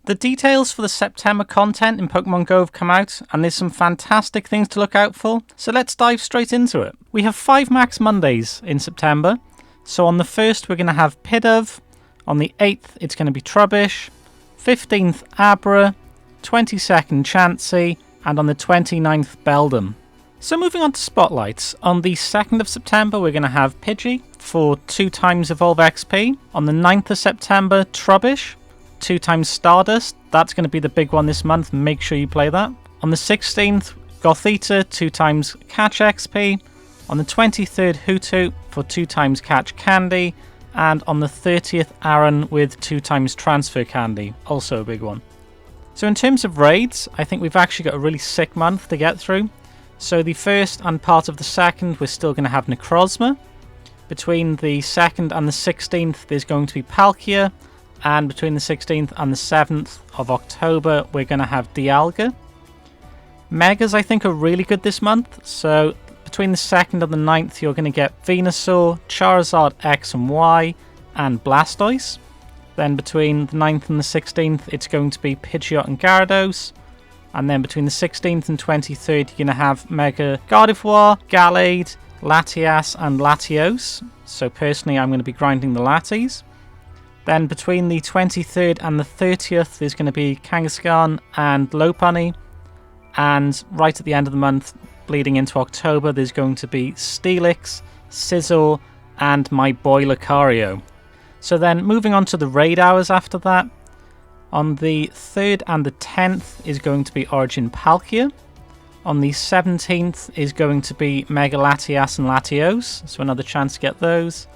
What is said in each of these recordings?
The details for the September content in Pokémon GO have come out, and there's some fantastic things to look out for, so let's dive straight into it. We have 5 Max Mondays in September, so on the 1st we're going to have Pidove, on the 8th it's going to be Trubbish, 15th Abra, 22nd Chansey, and on the 29th Beldum. So moving on to spotlights, on the 2nd of September we're going to have Pidgey for 2 times Evolve XP, on the 9th of September Trubbish, 2 times Stardust, that's going to be the big one this month, make sure you play that. On the 16th, Gothita, 2 times Catch XP. On the 23rd, Hoothoot for 2 times Catch Candy. And on the 30th, Aaron with 2 times Transfer Candy, also a big one. So in terms of raids, I think we've actually got a really sick month to get through. So the 1st and part of the 2nd, we're still going to have Necrozma. Between the 2nd and the 16th, there's going to be Palkia. And between the 16th and the 7th of October, we're going to have Dialga. Megas, I think, are really good this month. So between the 2nd and the 9th, you're going to get Venusaur, Charizard X and Y, and Blastoise. Then between the 9th and the 16th, it's going to be Pidgeot and Gyarados. And then between the 16th and 23rd, you're going to have Mega Gardevoir, Gallade, Latias, and Latios. So personally, I'm going to be grinding the Latis. Then between the 23rd and the 30th, there's going to be Kangaskhan and Lopunny. And right at the end of the month, bleeding into October, there's going to be Steelix, Scizor, and my boy Lucario. So then moving on to the raid hours after that, on the 3rd and the 10th is going to be Origin Palkia. On the 17th is going to be Mega Latias and Latios, so another chance to get those.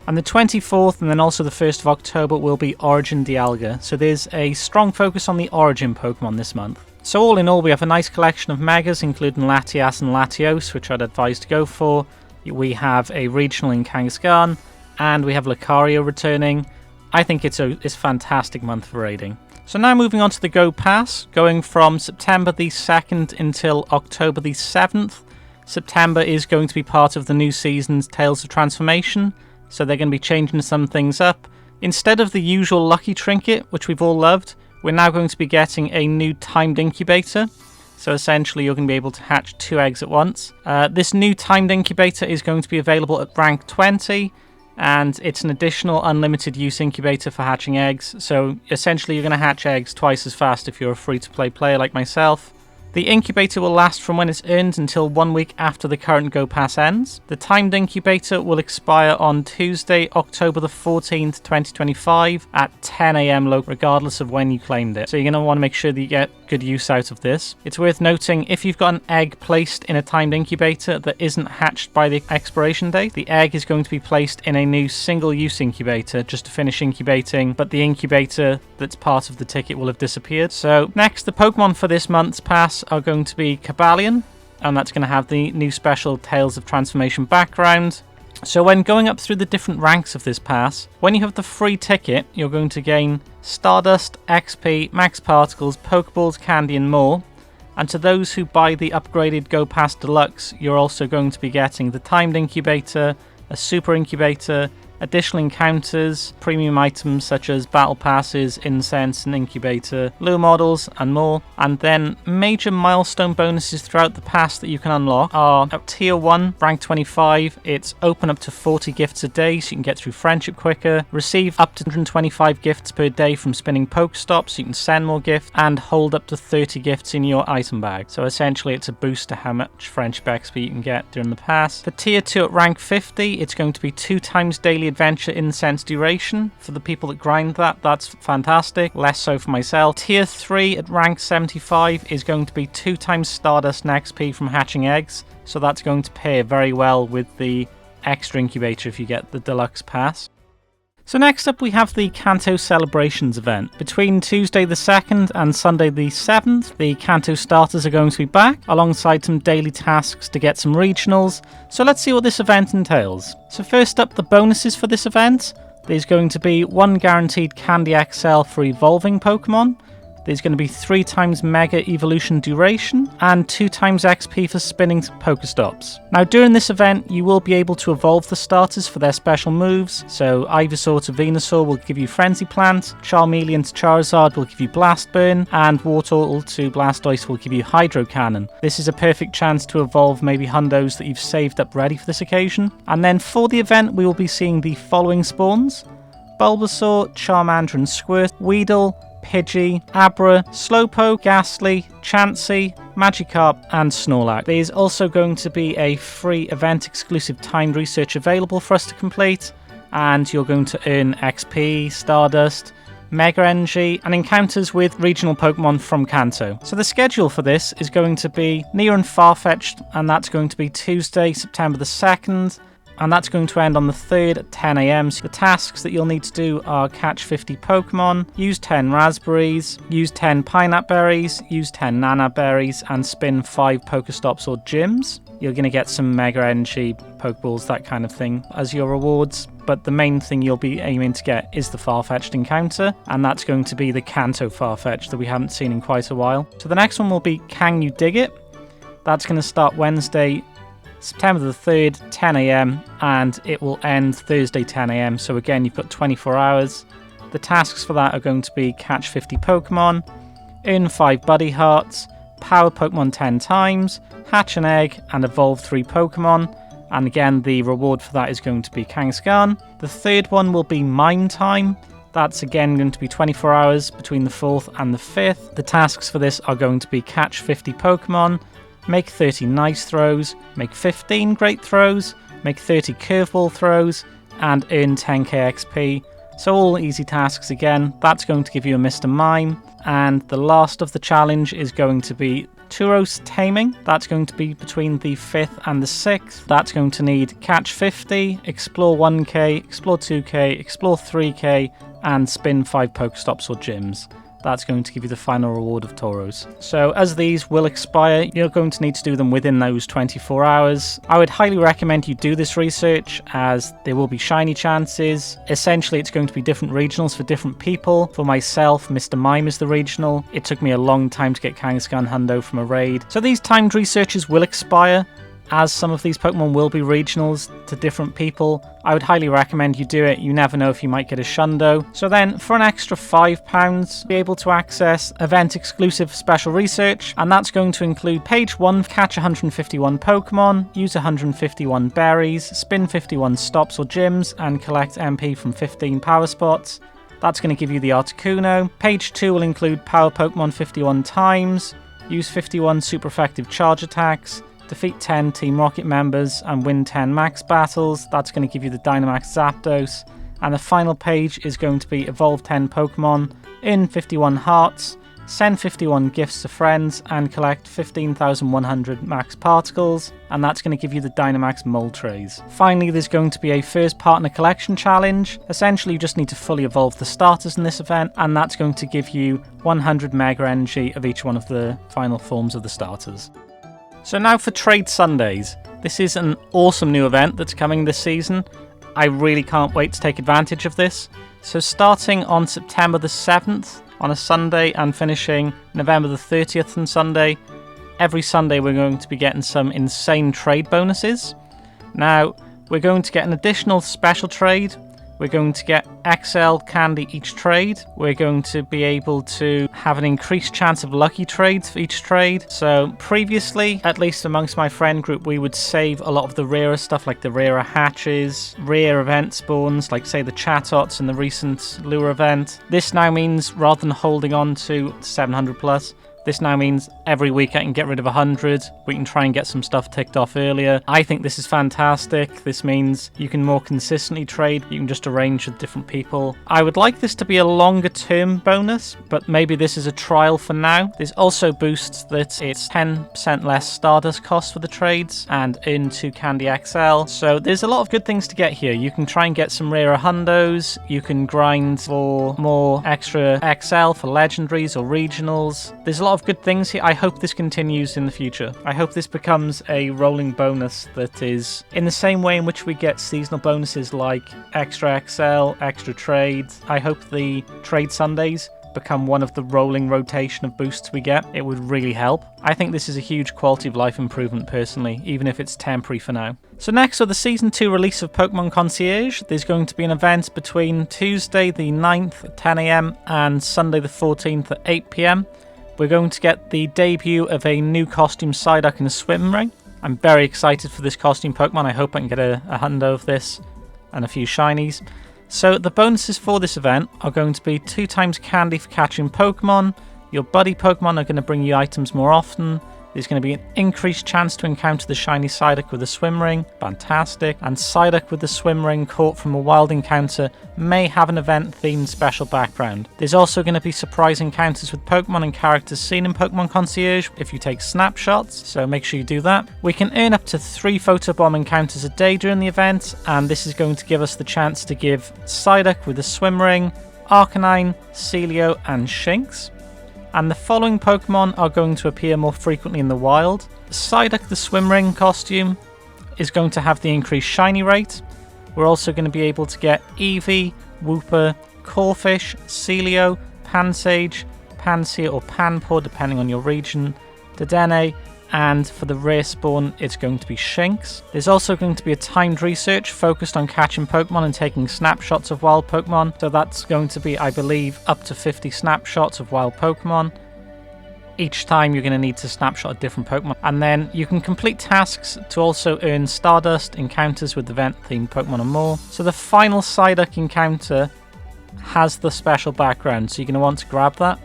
And the 24th and then also the 1st of October will be Origin Dialga. So there's a strong focus on the Origin Pokemon this month. So all in all, we have a nice collection of Megas, including Latias and Latios, which I'd advise to go for. We have a regional in Kangaskhan, and we have Lucario returning. I think it's a fantastic month for raiding. So now moving on to the Go Pass, going from September the 2nd until October the 7th. September is going to be part of the new season's Tales of Transformation. So they're going to be changing some things up. Instead of the usual Lucky Trinket, which we've all loved, we're now going to be getting a new timed incubator. So essentially you're going to be able to hatch 2 eggs at once. This new timed incubator is going to be available at rank 20, and it's an additional unlimited use incubator for hatching eggs. So essentially you're going to hatch eggs twice as fast if you're a free-to-play player like myself. The incubator will last from when it's earned until 1 week after the current Go Pass ends. The timed incubator will expire on Tuesday, October the 14th, 2025 at 10 AM local, regardless of when you claimed it. So you're going to want to make sure that you get good use out of this. It's worth noting, if you've got an egg placed in a timed incubator that isn't hatched by the expiration date, the egg is going to be placed in a new single-use incubator just to finish incubating, but the incubator that's part of the ticket will have disappeared. So next, the Pokemon for this month's pass are going to be Cobalion, and that's going to have the new special Tales of Transformation background. So when going up through the different ranks of this pass, when you have the free ticket, you're going to gain Stardust, XP, Max Particles, Pokeballs, Candy and more. And to those who buy the upgraded Go Pass Deluxe, you're also going to be getting the timed incubator, a super incubator, additional encounters, premium items such as battle passes, incense and incubator, lure models and more. And then major milestone bonuses throughout the pass that you can unlock are at tier 1, rank 25, it's open up to 40 gifts a day so you can get through friendship quicker, receive up to 125 gifts per day from spinning Pokestops so you can send more gifts, and hold up to 30 gifts in your item bag. So essentially it's a boost to how much friendship XP you can get during the pass. For tier 2 at rank 50, it's going to be 2 times daily adventure incense duration. For the people that grind that, that's fantastic. Less so for myself. Tier 3 at rank 75 is going to be 2 times Stardust and XP from hatching eggs. So that's going to pair very well with the extra incubator if you get the deluxe pass. So next up we have the Kanto Celebrations event. Between Tuesday the 2nd and Sunday the 7th, the Kanto starters are going to be back, alongside some daily tasks to get some regionals. So let's see what this event entails. So first up, the bonuses for this event. There's going to be 1 guaranteed Candy XL for evolving Pokemon, There's going to be 3 times Mega Evolution duration and 2 times XP for spinning Pokestops. Now during this event you will be able to evolve the starters for their special moves, so Ivysaur to Venusaur will give you Frenzy Plant, Charmeleon to Charizard will give you Blast Burn, and Wartortle to Blastoise will give you Hydro Cannon. This is a perfect chance to evolve maybe Hundos that you've saved up ready for this occasion. And then for the event we will be seeing the following spawns: Bulbasaur, Charmander and Squirt, Weedle, Pidgey, Abra, Slowpoke, Ghastly, Chansey, Magikarp and Snorlax. There's also going to be a free event exclusive timed research available for us to complete, and you're going to earn XP, Stardust, Mega Energy and encounters with regional Pokemon from Kanto. So the schedule for this is going to be near and far-fetched, and that's going to be Tuesday, September the 2nd. And that's going to end on the 3rd at 10 AM. So the tasks that you'll need to do are catch 50 Pokemon, use 10 raspberries, use 10 pineapple berries, use 10 nana berries, and spin 5 Pokestops or gyms. You're going to get some Mega Energy, Pokeballs, that kind of thing as your rewards. But the main thing you'll be aiming to get is the Farfetch'd encounter, and that's going to be the Kanto Farfetch'd that we haven't seen in quite a while. So the next one will be Can You Dig It? That's going to start Wednesday, September the 3rd, 10 AM, and it will end Thursday 10 AM. So again, you've got 24 hours. The tasks for that are going to be catch 50 Pokemon, earn 5 Buddy Hearts, power Pokemon 10 times, hatch an egg, and evolve 3 Pokemon. And again, the reward for that is going to be Kangaskhan. The third one will be Mime Time. That's again going to be 24 hours between the 4th and the 5th. The tasks for this are going to be catch 50 Pokemon, make 30 nice throws, make 15 great throws, make 30 curveball throws, and earn 10k XP. So all easy tasks again. That's going to give you a Mr. Mime. And the last of the challenge is going to be Turos Taming. That's going to be between the 5th and the 6th. That's going to need catch 50, explore 1k, explore 2k, explore 3k, and spin 5 Pokestops or gyms. That's going to give you the final reward of Tauros. So as these will expire, you're going to need to do them within those 24 hours. I would highly recommend you do this research, as there will be shiny chances. Essentially, it's going to be different regionals for different people. For myself, Mr. Mime is the regional. It took me a long time to get Kangaskhan Hundo from a raid. So these timed researches will expire, as some of these Pokemon will be regionals to different people. I would highly recommend you do it. You never know if you might get a Shundo. So then, for an extra £5, be able to access event exclusive special research, and that's going to include page 1, catch 151 Pokemon, use 151 berries, spin 51 stops or gyms, and collect MP from 15 power spots. That's going to give you the Articuno. Page 2 will include power Pokemon 51 times, use 51 super effective charge attacks, defeat 10 Team Rocket members and win 10 max battles. That's going to give you the Dynamax Zapdos. And the final page is going to be evolve 10 Pokemon, earn 51 hearts, send 51 gifts to friends, and collect 15,100 max particles. And that's going to give you the Dynamax Moltres. Finally, there's going to be a first partner collection challenge. Essentially, you just need to fully evolve the starters in this event, and that's going to give you 100 Mega Energy of each one of the final forms of the starters. So now for Trade Sundays. This is an awesome new event that's coming this season. I really can't wait to take advantage of this. So starting on September the 7th on a Sunday and finishing November the 30th on Sunday, every Sunday we're going to be getting some insane trade bonuses. Now, we're going to get an additional special trade. We're going to get XL candy each trade. We're going to be able to have an increased chance of lucky trades for each trade. So previously, at least amongst my friend group, we would save a lot of the rarer stuff like the rarer hatches, rare event spawns, like say the Chatots in the recent lure event. This now means rather than holding on to 700 plus, this now means every week I can get rid of 100. We can try and get some stuff ticked off earlier. I think this is fantastic. This means you can more consistently trade. You can just arrange with different people. I would like this to be a longer term bonus, but maybe this is a trial for now. This also boosts that it's 10% less Stardust cost for the trades and earn 2 Candy XL. So there's a lot of good things to get here. You can try and get some rarer hundos. You can grind for more extra XL for legendaries or regionals. There's a lot of good things here. I hope this continues in the future. I hope this becomes a rolling bonus that is in the same way in which we get seasonal bonuses like extra XL, extra trades. I hope the Trade Sundays become one of the rolling rotation of boosts we get, it would really help. I think this is a huge quality of life improvement personally, even if it's temporary for now. So next, for the Season 2 release of Pokemon Concierge, there's going to be an event between Tuesday the 9th at 10 AM and Sunday the 14th at 8 PM. We're going to get the debut of a new costume Psyduck in a swim ring. I'm very excited for this costume Pokemon. I hope I can get a hundo of this and a few shinies. So the bonuses for this event are going to be 2 times candy for catching Pokemon. Your buddy Pokemon are going to bring you items more often. There's going to be an increased chance to encounter the shiny Psyduck with a swim ring. Fantastic. And Psyduck with the swim ring caught from a wild encounter may have an event-themed special background. There's also going to be surprise encounters with Pokemon and characters seen in Pokemon Concierge if you take snapshots, so make sure you do that. We can earn up to 3 photobomb encounters a day during the event, and this is going to give us the chance to give Psyduck with a swim ring, Arcanine, Celio, and Shinx. And the following Pokemon are going to appear more frequently in the wild. Psyduck the Swim Ring costume is going to have the increased shiny rate. We're also going to be able to get Eevee, Wooper, Corphish, Celio, Pansage, Pansear or Panpour depending on your region, Dedenne, and for the rare spawn it's going to be Shinx. There's also going to be a timed research focused on catching Pokemon and taking snapshots of wild Pokemon, so that's going to be, I believe, up to 50 snapshots of wild Pokemon. Each time you're going to need to snapshot a different Pokemon, and then you can complete tasks to also earn Stardust, encounters with event-themed Pokemon and more. So the final Psyduck encounter has the special background, so you're going to want to grab that.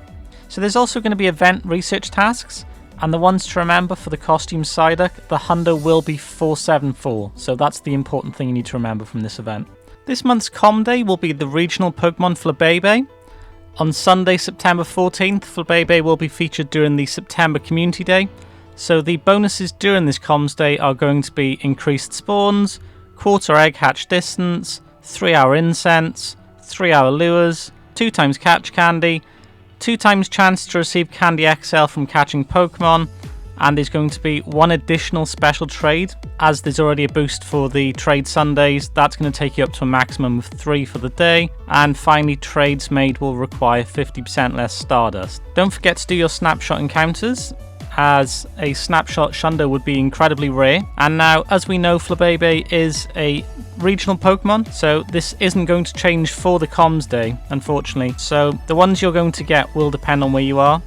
So there's also going to be event research tasks, and the ones to remember for the costume Psyduck, the hundo will be 474, so that's the important thing you need to remember from this event. This month's Com Day will be the regional Pokemon Flabebe. On Sunday, September 14th, Flabebe will be featured during the September Community Day, so the bonuses during this Comms Day are going to be increased spawns, quarter egg hatch distance, 3-hour incense, 3-hour lures, 2 times catch candy, 2 times chance to receive Candy XL from catching Pokemon, and there's going to be 1 additional special trade, as there's already a boost for the trade Sundays. That's going to take you up to a maximum of 3 for the day, and finally trades made will require 50% less Stardust. Don't forget to do your snapshot encounters, as a snapshot Shundo would be incredibly rare. And now, as we know, Flabebe is a regional Pokemon, so this isn't going to change for the Comms Day, unfortunately. So the ones you're going to get will depend on where you are.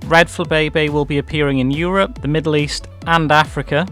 Red Flabebe will be appearing in Europe, the Middle East, and Africa.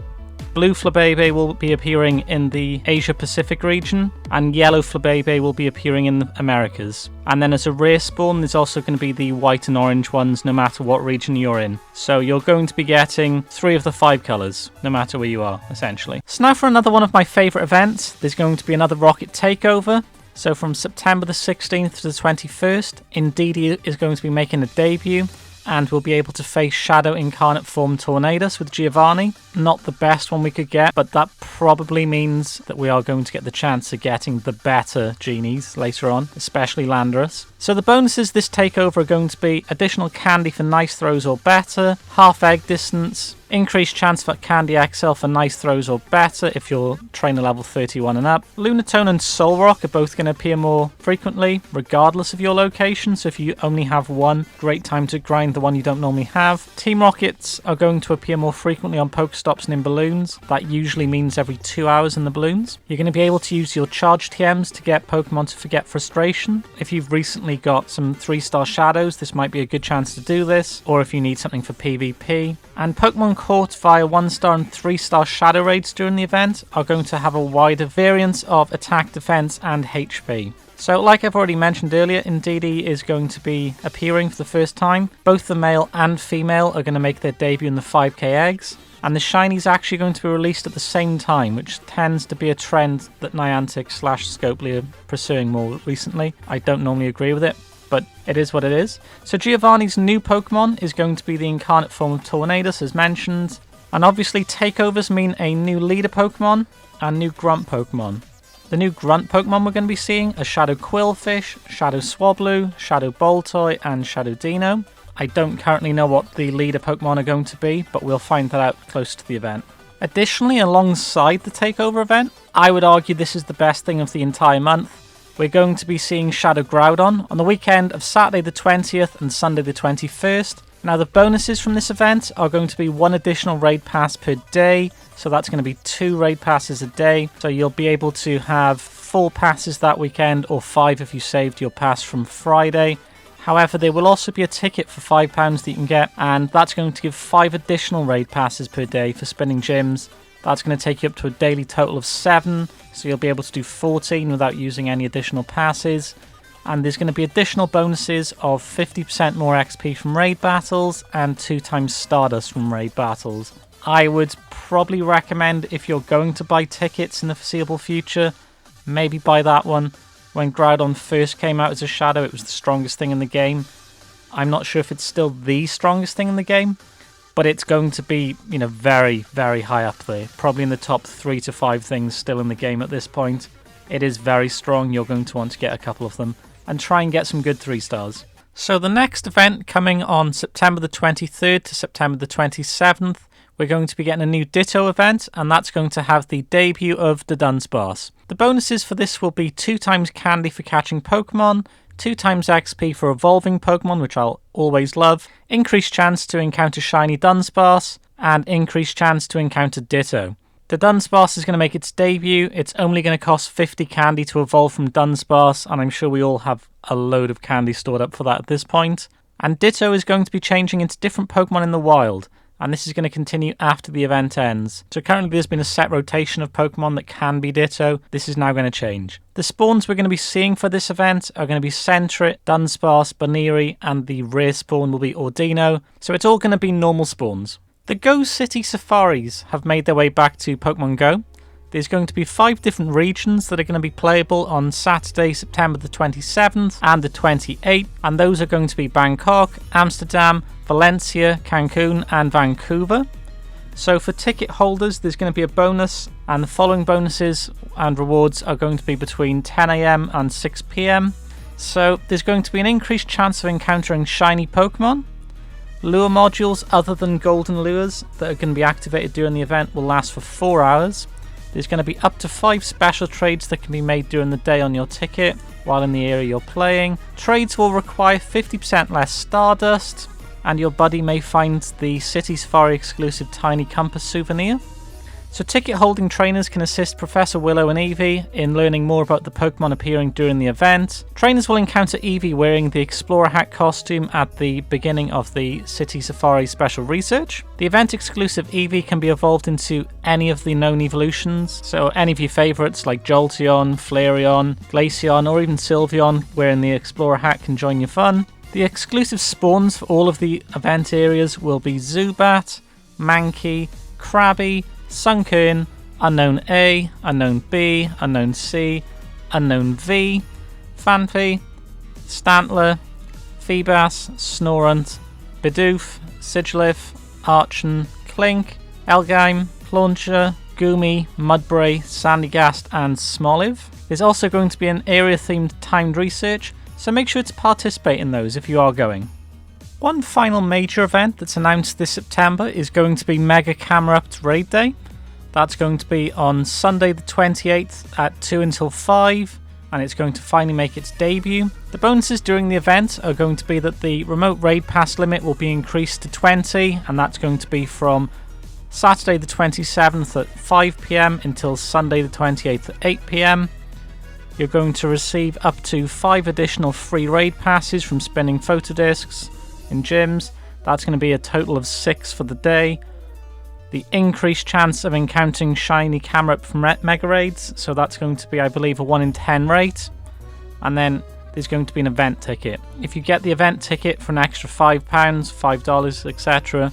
Blue Flabebe will be appearing in the Asia-Pacific region, and Yellow Flabebe will be appearing in the Americas. And then as a rare spawn, there's also going to be the white and orange ones no matter what region you're in. So you're going to be getting 3 of the 5 colours, no matter where you are, essentially. So now for another one of my favourite events, there's going to be another Rocket Takeover. So from September the 16th to the 21st, Indeedee is going to be making a debut, and we'll be able to face Shadow Incarnate Form Tornadus with Giovanni. Not the best one we could get, but that probably means that we are going to get the chance of getting the better genies later on, especially Landorus. So the bonuses this takeover are going to be additional candy for nice throws or better, half egg distance, increased chance for Candy XL for nice throws or better if you're trainer level 31 and up. Lunatone and Solrock are both going to appear more frequently, regardless of your location, so if you only have one, great time to grind the one you don't normally have. Team Rockets are going to appear more frequently on Pokestops and in balloons. That usually means every 2 hours in the balloons. You're going to be able to use your charge TMs to get Pokemon to forget frustration. If you've recently got some 3-star shadows, this might be a good chance to do this, or if you need something for PvP. And Pokemon caught via 1-star and 3-star shadow raids during the event are going to have a wider variance of attack, defense, and HP. So like I've already mentioned earlier, Indeedee is going to be appearing for the first time. Both the male and female are going to make their debut in the 5k eggs, and the shiny is actually going to be released at the same time, which tends to be a trend that Niantic / Scopely are pursuing more recently. I don't normally agree with it, but it is what it is. So Giovanni's new Pokemon is going to be the incarnate form of Tornadus, as mentioned. And obviously takeovers mean a new leader Pokemon and new grunt Pokemon. The new grunt Pokemon we're going to be seeing are Shadow Quillfish, Shadow Swablu, Shadow Boltoy, and Shadow Dino. I don't currently know what the leader Pokemon are going to be, but we'll find that out close to the event. Additionally, alongside the takeover event, I would argue this is the best thing of the entire month. we're going to be seeing Shadow Groudon on the weekend of Saturday the 20th and Sunday the 21st. Now the bonuses from this event are going to be 1 additional raid pass per day, so that's going to be 2 raid passes a day. So you'll be able to have 4 passes that weekend, or 5 if you saved your pass from Friday. However, there will also be a ticket for £5 that you can get, and that's going to give 5 additional raid passes per day for spinning gyms. That's going to take you up to a daily total of 7, so you'll be able to do 14 without using any additional passes. And there's going to be additional bonuses of 50% more XP from raid battles and 2 times Stardust from raid battles. I would probably recommend, if you're going to buy tickets in the foreseeable future, maybe buy that one. When Groudon first came out as a Shadow, it was the strongest thing in the game. I'm not sure if it's still the strongest thing in the game, but it's going to be, very, very high up there. Probably in the top 3 to 5 things still in the game at this point. It is very strong. You're going to want to get a couple of them and try and get some good 3 stars. So the next event coming on September the 23rd to September the 27th, we're going to be getting a new Ditto event, and that's going to have the debut of the Dunsparce. The bonuses for this will be 2 times candy for catching Pokemon, 2 times XP for evolving Pokemon, which I'll always love, increased chance to encounter shiny Dunsparce, and increased chance to encounter Ditto. The Dunsparce is going to make its debut. It's only going to cost 50 candy to evolve from Dunsparce, and I'm sure we all have a load of candy stored up for that at this point. And Ditto is going to be changing into different Pokemon in the wild, and this is going to continue after the event ends. So currently there's been a set rotation of Pokemon that can be Ditto. This is now going to change. The spawns we're going to be seeing for this event are going to be Sentret, Dunsparce, Baneri, and the rare spawn will be Ordino. So it's all going to be normal spawns. The Go City Safaris have made their way back to Pokemon Go. There's going to be 5 different regions that are going to be playable on Saturday, September the 27th and the 28th, and those are going to be Bangkok, Amsterdam, Valencia, Cancun and Vancouver. So for ticket holders, there's going to be a bonus, and the following bonuses and rewards are going to be between 10 AM and 6 PM. So there's going to be an increased chance of encountering shiny Pokemon. Lure modules other than golden lures that are going to be activated during the event will last for 4 hours. There's going to be up to 5 special trades that can be made during the day on your ticket while in the area you're playing. Trades will require 50% less Stardust, and your buddy may find the City Safari exclusive Tiny Compass souvenir. So ticket holding trainers can assist Professor Willow and Eevee in learning more about the Pokemon appearing during the event. Trainers will encounter Eevee wearing the Explorer hat costume at the beginning of the City Safari special research. The event exclusive Eevee can be evolved into any of the known evolutions, so any of your favourites like Jolteon, Flareon, Glaceon or even Sylveon wearing the Explorer hat can join your fun. The exclusive spawns for all of the event areas will be Zubat, Mankey, Krabby, Sunkern, Unknown A, Unknown B, Unknown C, Unknown V, Phanpy, Stantler, Feebas, Snorunt, Bidoof, Sigilyph, Archon, Clink, Elgyme, Plauncher, Goomy, Mudbray, Sandygast and Smoliv. There's also going to be an area-themed timed research, so make sure to participate in those if you are going. One final major event that's announced this September is going to be Mega Camerupt Raid Day. That's going to be on Sunday the 28th at 2 until 5, and it's going to finally make its debut. The bonuses during the event are going to be that the remote raid pass limit will be increased to 20, and that's going to be from Saturday the 27th at 5 PM until Sunday the 28th at 8 PM. You're going to receive up to 5 additional free raid passes from spinning photo discs in gyms. That's going to be a total of 6 for the day. The increased chance of encountering shiny Camerupt from Mega Raids, so that's going to be, I believe, a 1 in 10 rate. And then there's going to be an event ticket. If you get the event ticket for an extra £5, $5, etc.,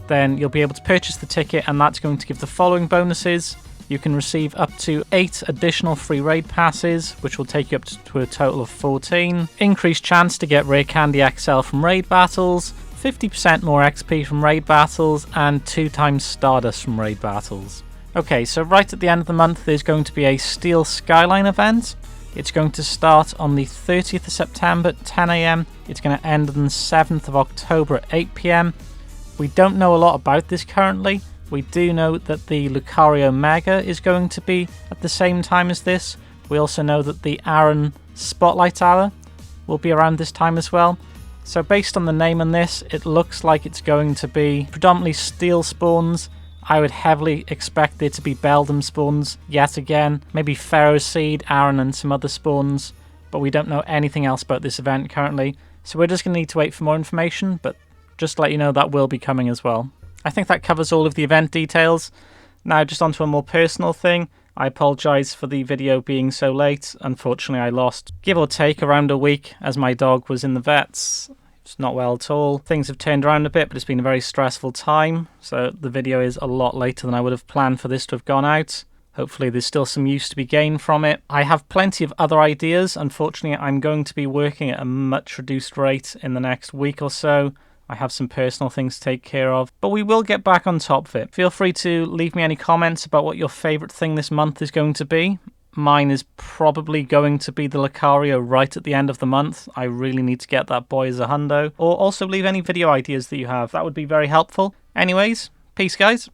then you'll be able to purchase the ticket, and that's going to give the following bonuses. You can receive up to 8 additional free raid passes, which will take you up to a total of 14. Increased chance to get Rare Candy XL from raid battles, 50% more XP from raid battles, and 2 times Stardust from raid battles. Okay, so right at the end of the month there's going to be a Steel Skyline event. It's going to start on the 30th of September at 10 AM. It's going to end on the 7th of October at 8 PM. We don't know a lot about this currently. We do know that the Lucario Mega is going to be at the same time as this, We also know that the Aaron Spotlight Hour will be around this time as well. So based on the name on this, it looks like it's going to be predominantly steel spawns. I would heavily expect there to be Beldum spawns yet again, maybe Pharaoh Seed, Aaron and some other spawns, but we don't know anything else about this event currently. So we're just going to need to wait for more information, but just to let you know that will be coming as well. I think that covers all of the event details. Now just onto a more personal thing. I apologise for the video being so late. Unfortunately, I lost, give or take, around a week as my dog was in the vets. It's not well at all. Things have turned around a bit, but it's been a very stressful time. So the video is a lot later than I would have planned for this to have gone out. Hopefully there's still some use to be gained from it. I have plenty of other ideas. Unfortunately, I'm going to be working at a much reduced rate in the next week or so. I have some personal things to take care of, but we will get back on top of it. Feel free to leave me any comments about what your favourite thing this month is going to be. Mine is probably going to be the Lucario right at the end of the month. I really need to get that boy as a hundo. Or also leave any video ideas that you have. That would be very helpful. Anyways, peace guys.